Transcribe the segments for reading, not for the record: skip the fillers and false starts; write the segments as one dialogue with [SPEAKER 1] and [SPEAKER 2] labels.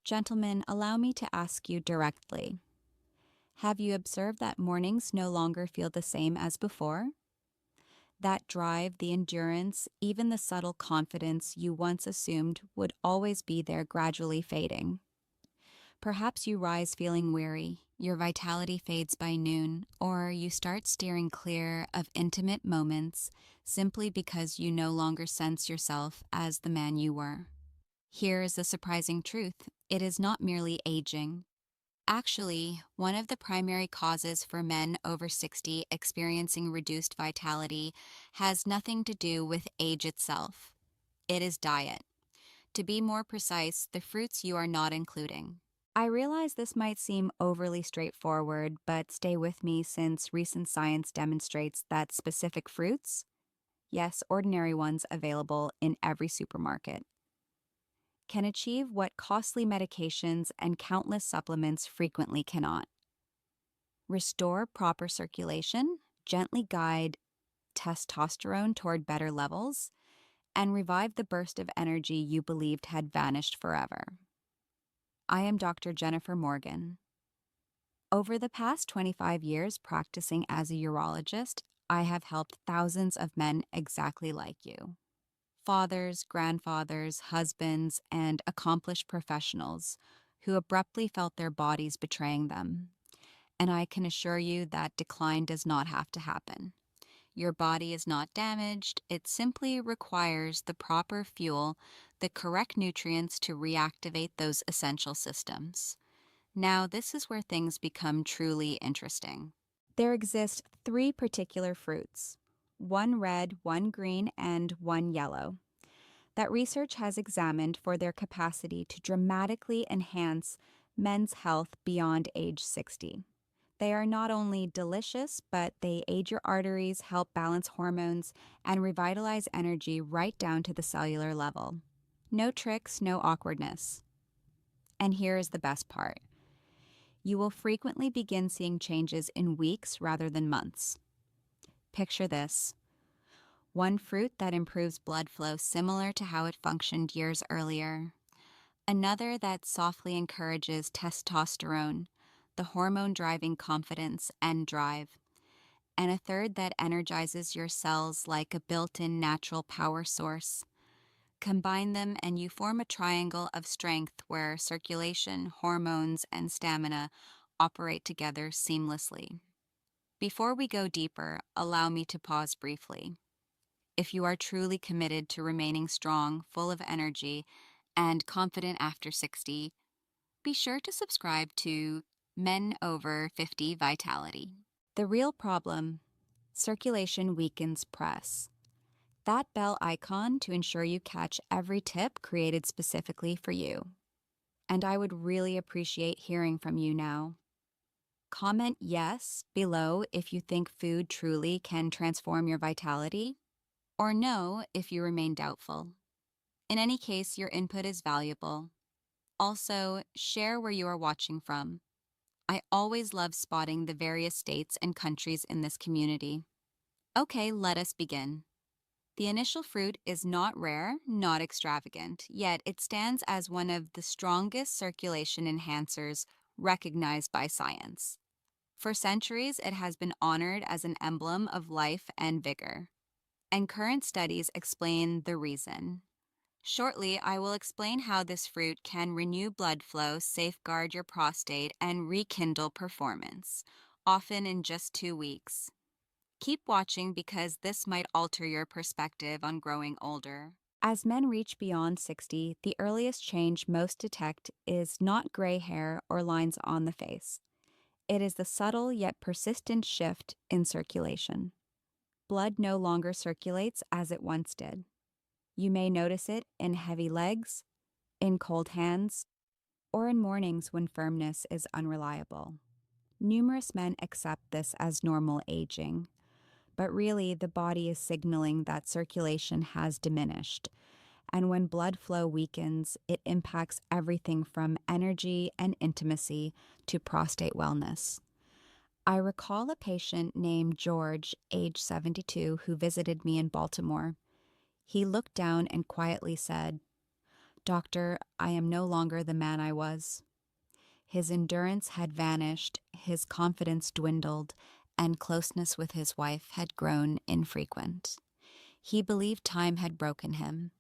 [SPEAKER 1] Gentlemen, allow me to ask you directly. Have you observed that mornings no longer feel the same as before? That drive, the endurance, even the subtle confidence you once assumed would always be there gradually fading. Perhaps you rise feeling weary, your vitality fades by noon, or you start steering clear of intimate moments simply because you no longer sense yourself as the man you were. Here is the surprising truth. It is not merely aging. Actually, one of the primary causes for men over 60 experiencing reduced vitality has nothing to do with age itself. It is diet. To be more precise, the fruits you are not including. I realize this might seem overly straightforward, but stay with me since recent science demonstrates that specific fruits, yes, ordinary ones available in every supermarket, can achieve what costly medications and countless supplements frequently cannot. Restore proper circulation, gently guide testosterone toward better levels, and revive the burst of energy you believed had vanished forever. I am Dr. Jennifer Morgan. Over the past 25 years practicing as a urologist, I have helped thousands of men exactly like you. Fathers, grandfathers, husbands, and accomplished professionals who abruptly felt their bodies betraying them. And I can assure you that decline does not have to happen. Your body is not damaged, it simply requires the proper fuel, the correct nutrients to reactivate those essential systems. Now, this is where things become truly interesting. There exist three particular fruits, one red, one green, and one yellow, that research has examined for their capacity to dramatically enhance men's health beyond age 60. They are not only delicious, but they aid your arteries, help balance hormones, and revitalize energy right down to the cellular level. No tricks, no awkwardness. And here is the best part. You will frequently begin seeing changes in weeks rather than months. Picture this. One fruit that improves blood flow similar to how it functioned years earlier. Another that softly encourages testosterone, the hormone driving confidence and drive. And a third that energizes your cells like a built-in natural power source. Combine them and you form a triangle of strength where circulation, hormones, and stamina operate together seamlessly. Before we go deeper, allow me to pause briefly. If you are truly committed to remaining strong, full of energy, and confident after 60, be sure to subscribe to Men Over 50 Vitality. The real problem: circulation weakens press. That bell icon to ensure you catch every tip created specifically for you. And I would really appreciate hearing from you now. Comment yes below if you think food truly can transform your vitality, or no if you remain doubtful. In any case, your input is valuable. Also, share where you are watching from. I always love spotting the various states and countries in this community. Okay, let us begin. The initial fruit is not rare, not extravagant, yet it stands as one of the strongest circulation enhancers recognized by science. For centuries, it has been honored as an emblem of life and vigor. And current studies explain the reason. Shortly, I will explain how this fruit can renew blood flow, safeguard your prostate, and rekindle performance, often in just 2 weeks. Keep watching because this might alter your perspective on growing older. As men reach beyond 60, the earliest change most detect is not gray hair or lines on the face. It is the subtle yet persistent shift in circulation. Blood no longer circulates as it once did. You may notice it in heavy legs, in cold hands, or in mornings when firmness is unreliable. Numerous men accept this as normal aging, but really the body is signaling that circulation has diminished, and when blood flow weakens, it impacts everything from energy and intimacy to prostate wellness. I recall a patient named George, age 72, who visited me in Baltimore. He looked down and quietly said, "Doctor, I am no longer the man I was." His endurance had vanished, his confidence dwindled, and closeness with his wife had grown infrequent. He believed time had broken him.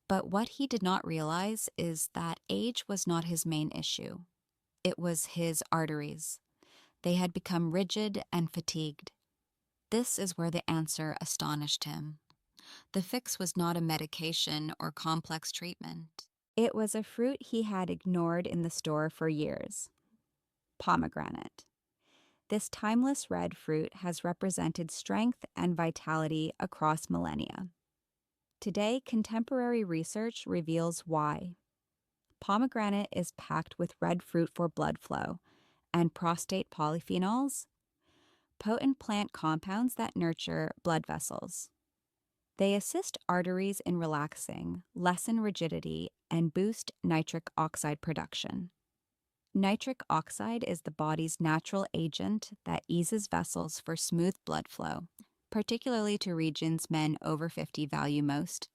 [SPEAKER 1] But what he did not realize is that age was not his main issue. It was his arteries. They had become rigid and fatigued. This is where the answer astonished him. The fix was not a medication or complex treatment. It was a fruit he had ignored in the store for years. Pomegranate. This timeless red fruit has represented strength and vitality across millennia. Today, contemporary research reveals why. Pomegranate is packed with red fruit for blood flow and prostate polyphenols, potent plant compounds that nurture blood vessels. They assist arteries in relaxing, lessen rigidity, and boost nitric oxide production. Nitric oxide is the body's natural agent that eases vessels for smooth blood flow, particularly to regions men over 50 value most.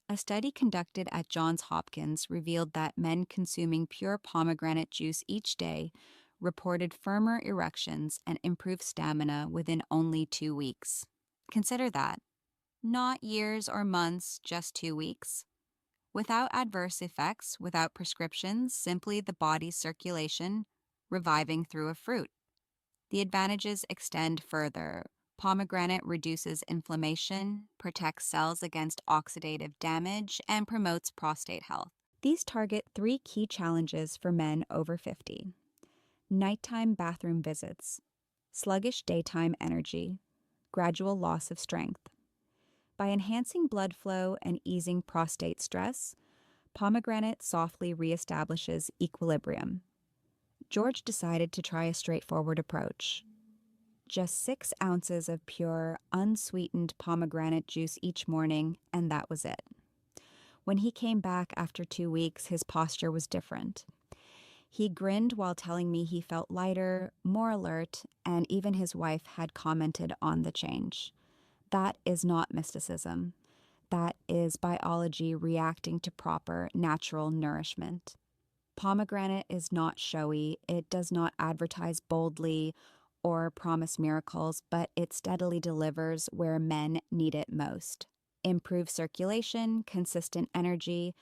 [SPEAKER 1] A study conducted at Johns Hopkins revealed that men consuming pure pomegranate juice each day reported firmer erections and improved stamina within only 2 weeks. Consider that. Not years or months, just 2 weeks. Without adverse effects, without prescriptions, simply the body's circulation reviving through a fruit. The advantages extend further. Pomegranate reduces inflammation, protects cells against oxidative damage, and promotes prostate health. These target 3 key challenges for men over 50. Nighttime bathroom visits, sluggish daytime energy, gradual loss of strength. By enhancing blood flow and easing prostate stress, pomegranate softly reestablishes equilibrium. George decided to try a straightforward approach. Just 6 ounces of pure, unsweetened pomegranate juice each morning, and that was it. When he came back after 2 weeks, his posture was different. He grinned while telling me he felt lighter, more alert, and even his wife had commented on the change. That is not mysticism. That is biology reacting to proper, natural nourishment. Pomegranate is not showy. It does not advertise boldly or promise miracles, but it steadily delivers where men need it most. Improved circulation, consistent energy,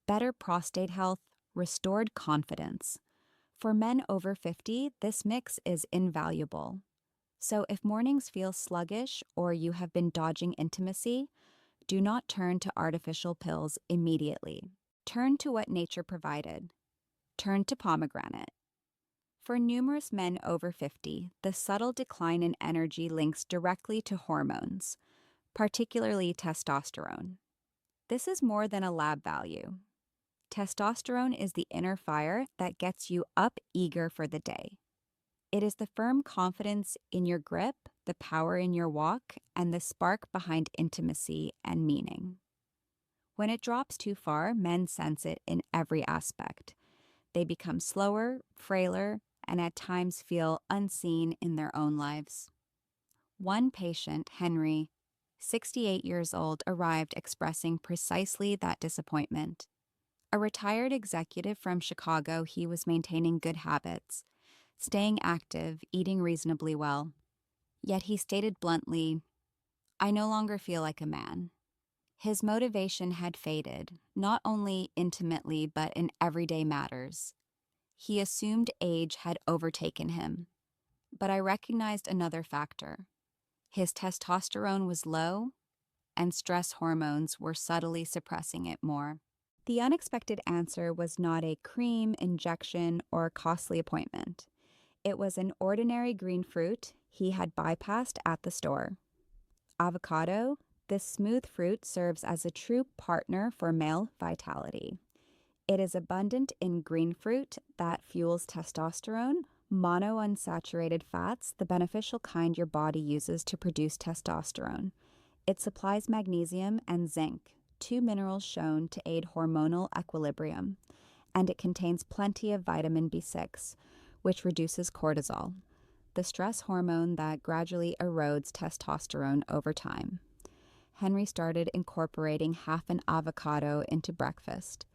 [SPEAKER 1] better prostate health, restored confidence. For men over 50, this mix is invaluable. So if mornings feel sluggish or you have been dodging intimacy, do not turn to artificial pills immediately. Turn to what nature provided. Turn to pomegranate. For numerous men over 50, the subtle decline in energy links directly to hormones, particularly testosterone. This is more than a lab value. Testosterone is the inner fire that gets you up eager for the day. It is the firm confidence in your grip, the power in your walk, and the spark behind intimacy and meaning. When it drops too far, men sense it in every aspect. They become slower, frailer, and at times feel unseen in their own lives. One patient, Henry, 68 years old, arrived expressing precisely that disappointment. A retired executive from Chicago, he was maintaining good habits, staying active, eating reasonably well. Yet he stated bluntly, "I no longer feel like a man." His motivation had faded, not only intimately but in everyday matters. He assumed age had overtaken him. But I recognized another factor. His testosterone was low, and stress hormones were subtly suppressing it more. The unexpected answer was not a cream, injection, or costly appointment. It was an ordinary green fruit he had bypassed at the store. Avocado, this smooth fruit serves as a true partner for male vitality. It is abundant in green fruit that fuels testosterone, monounsaturated fats, the beneficial kind your body uses to produce testosterone. It supplies magnesium and zinc, 2 minerals shown to aid hormonal equilibrium, and it contains plenty of vitamin B6, which reduces cortisol, the stress hormone that gradually erodes testosterone over time. Henry started incorporating half an avocado into breakfast.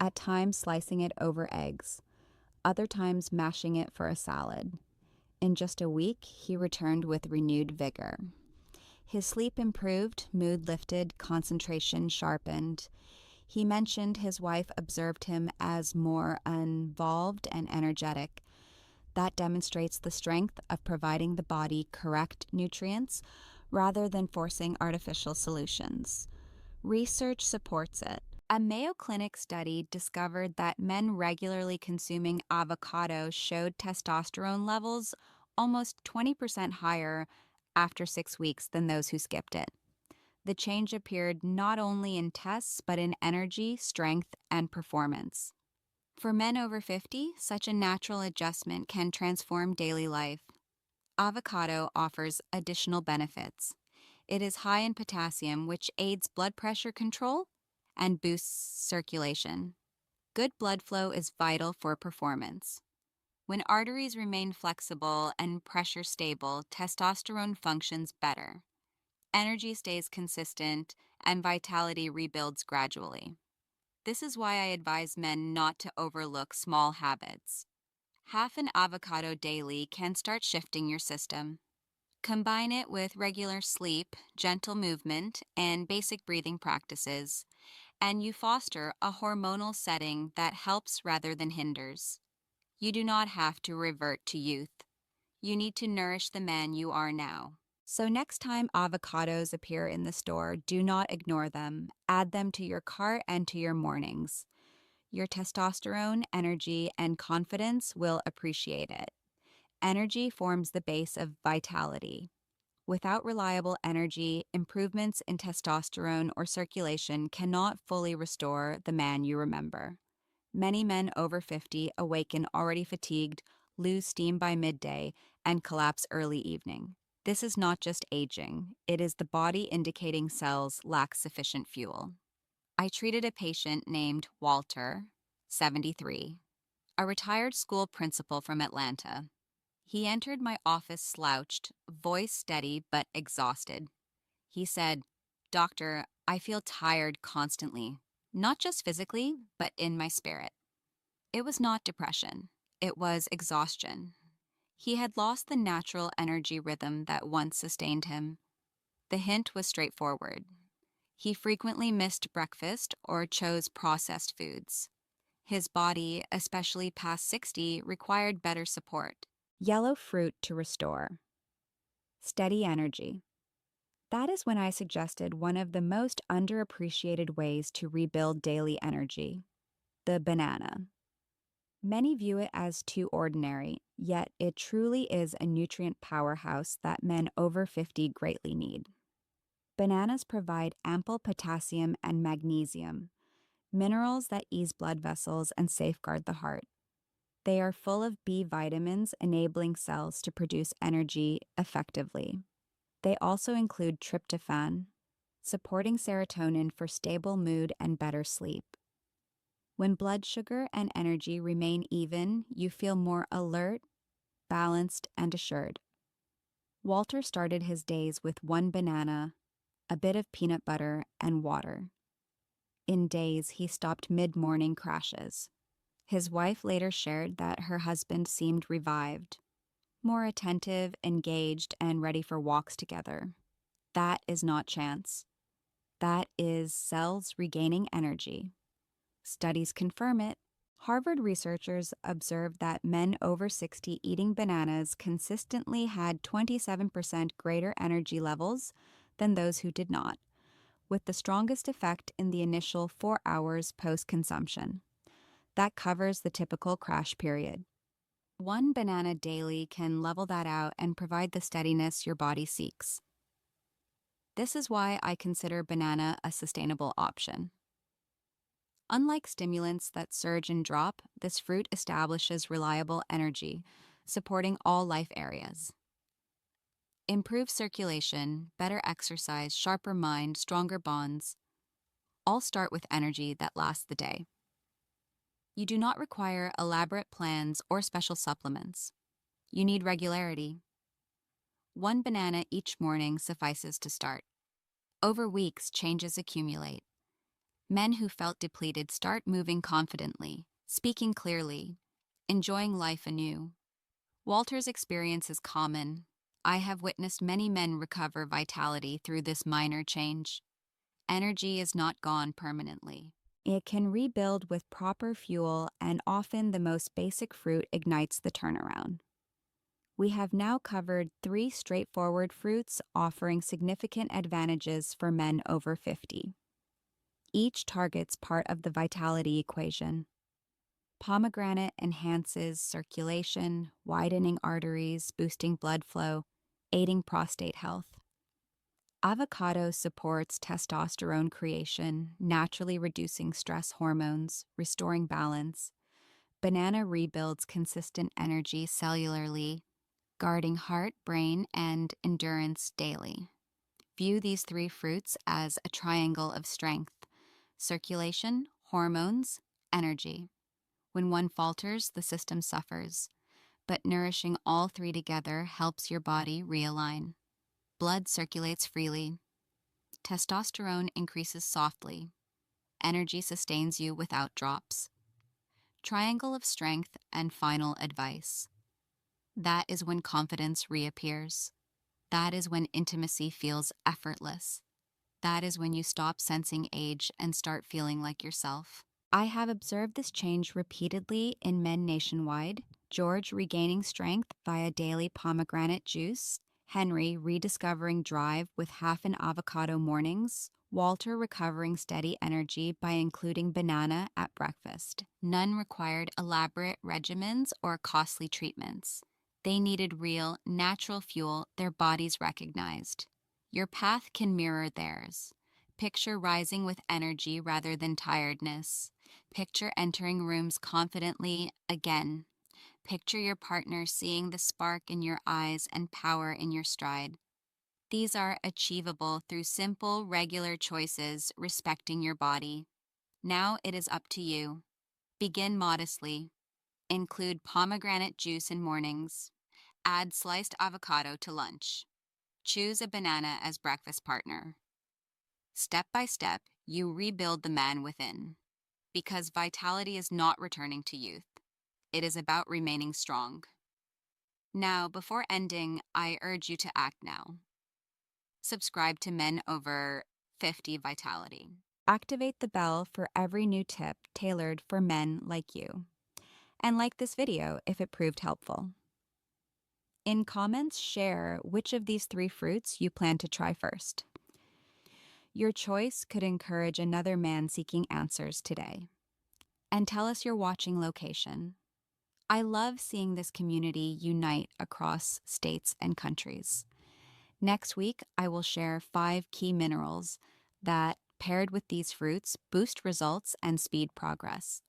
[SPEAKER 1] at times slicing it over eggs, other times mashing it for a salad. In just a week, he returned with renewed vigor. His sleep improved, mood lifted, concentration sharpened. He mentioned his wife observed him as more involved and energetic. That demonstrates the strength of providing the body correct nutrients rather than forcing artificial solutions. Research supports it. A Mayo Clinic study discovered that men regularly consuming avocado showed testosterone levels almost 20% higher after 6 weeks than those who skipped it. The change appeared not only in tests, but in energy, strength, and performance. For men over 50, such a natural adjustment can transform daily life. Avocado offers additional benefits. It is high in potassium, which aids blood pressure control and boosts circulation. Good blood flow is vital for performance. When arteries remain flexible and pressure stable, testosterone functions better. Energy stays consistent, and vitality rebuilds gradually. This is why I advise men not to overlook small habits. Half an avocado daily can start shifting your system. Combine it with regular sleep, gentle movement, and basic breathing practices, and you foster a hormonal setting that helps rather than hinders. You do not have to revert to youth. You need to nourish the man you are now. So next time avocados appear in the store, do not ignore them. Add them to your cart and to your mornings. Your testosterone, energy, and confidence will appreciate it. Energy forms the base of vitality. Without reliable energy, improvements in testosterone or circulation cannot fully restore the man you remember. Many men over 50 awaken already fatigued, lose steam by midday, and collapse early evening. This is not just aging, it is the body indicating cells lack sufficient fuel. I treated a patient named Walter, 73, a retired school principal from Atlanta. He entered my office slouched, voice steady but exhausted. He said, "Doctor, I feel tired constantly, not just physically, but in my spirit." It was not depression, it was exhaustion. He had lost the natural energy rhythm that once sustained him. The hint was straightforward. He frequently missed breakfast or chose processed foods. His body, especially past 60, required better support. Yellow fruit to restore. Steady energy. That is when I suggested one of the most underappreciated ways to rebuild daily energy: the banana. Many view it as too ordinary, yet it truly is a nutrient powerhouse that men over 50 greatly need. Bananas provide ample potassium and magnesium, minerals that ease blood vessels and safeguard the heart. They are full of B vitamins, enabling cells to produce energy effectively. They also include tryptophan, supporting serotonin for stable mood and better sleep. When blood sugar and energy remain even, you feel more alert, balanced, and assured. Walter started his days with one banana, a bit of peanut butter, and water. In days, he stopped mid-morning crashes. His wife later shared that her husband seemed revived, more attentive, engaged, and ready for walks together. That is not chance. That is cells regaining energy. Studies confirm it. Harvard researchers observed that men over 60 eating bananas consistently had 27% greater energy levels than those who did not, with the strongest effect in the initial 4 hours post-consumption. That covers the typical crash period. One banana daily can level that out and provide the steadiness your body seeks. This is why I consider banana a sustainable option. Unlike stimulants that surge and drop, this fruit establishes reliable energy, supporting all life areas. Improved circulation, better exercise, sharper mind, stronger bonds, all start with energy that lasts the day. You do not require elaborate plans or special supplements. You need regularity. One banana each morning suffices to start. Over weeks, changes accumulate. Men who felt depleted start moving confidently, speaking clearly, enjoying life anew. Walter's experience is common. I have witnessed many men recover vitality through this minor change. Energy is not gone permanently. It can rebuild with proper fuel, and often the most basic fruit ignites the turnaround. We have now covered 3 straightforward fruits offering significant advantages for men over 50. Each targets part of the vitality equation. Pomegranate enhances circulation, widening arteries, boosting blood flow, aiding prostate health. Avocado supports testosterone creation, naturally reducing stress hormones, restoring balance. Banana rebuilds consistent energy cellularly, guarding heart, brain, and endurance daily. View these 3 fruits as a triangle of strength: circulation, hormones, energy. When one falters, the system suffers, but nourishing all 3 together helps your body realign. Blood circulates freely. Testosterone increases softly. Energy sustains you without drops. Triangle of strength and final advice. That is when confidence reappears. That is when intimacy feels effortless. That is when you stop sensing age and start feeling like yourself. I have observed this change repeatedly in men nationwide: George regaining strength via daily pomegranate juice, Henry rediscovering drive with half an avocado mornings, Walter recovering steady energy by including banana at breakfast. None required elaborate regimens or costly treatments. They needed real, natural fuel their bodies recognized. Your path can mirror theirs. Picture rising with energy rather than tiredness. Picture entering rooms confidently again. Picture your partner seeing the spark in your eyes and power in your stride. These are achievable through simple, regular choices respecting your body. Now it is up to you. Begin modestly. Include pomegranate juice in mornings. Add sliced avocado to lunch. Choose a banana as breakfast partner. Step by step, you rebuild the man within. Because vitality is not returning to youth. It is about remaining strong. Now, before ending, I urge you to act now. Subscribe to Men Over 50 Vitality. Activate the bell for every new tip tailored for men like you. And like this video if it proved helpful. In comments, share which of these 3 fruits you plan to try first. Your choice could encourage another man seeking answers today. And tell us your watching location. I love seeing this community unite across states and countries. Next week, I will share 5 key minerals that, paired with these fruits, boost results and speed progress.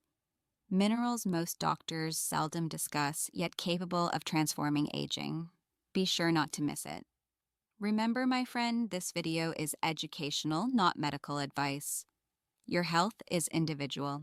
[SPEAKER 1] Minerals most doctors seldom discuss, yet capable of transforming aging. Be sure not to miss it. Remember, my friend, this video is educational, not medical advice. Your health is individual.